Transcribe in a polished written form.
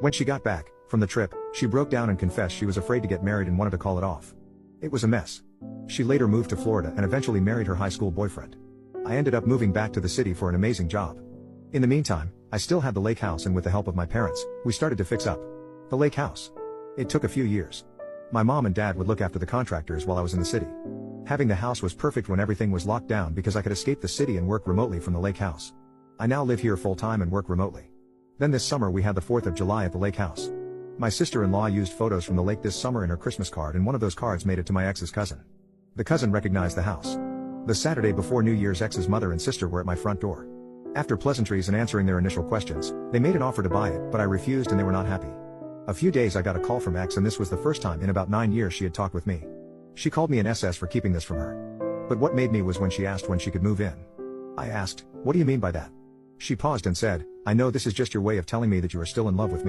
When she got back from the trip, she broke down and confessed she was afraid to get married and wanted to call it off. It was a mess. She later moved to Florida and eventually married her high school boyfriend. I ended up moving back to the city for an amazing job. In the meantime, I still had the lake house, and with the help of my parents, we started to fix up the lake house. It took a few years. My mom and dad would look after the contractors while I was in the city. Having the house was perfect when everything was locked down because I could escape the city and work remotely from the lake house. I now live here full time and work remotely. Then this summer we had the 4th of July at the lake house. My sister-in-law used photos from the lake this summer in her Christmas card, and one of those cards made it to my ex's cousin. The cousin recognized the house. The Saturday before New Year's, ex's mother and sister were at my front door. After pleasantries and answering their initial questions, they made an offer to buy it, but I refused and they were not happy. A few days I got a call from ex, and this was the first time in about 9 years she had talked with me. She called me an SS for keeping this from her. But what made me was when she asked when she could move in. I asked, "What do you mean by that?" She paused and said, "I know this is just your way of telling me that you are still in love with me."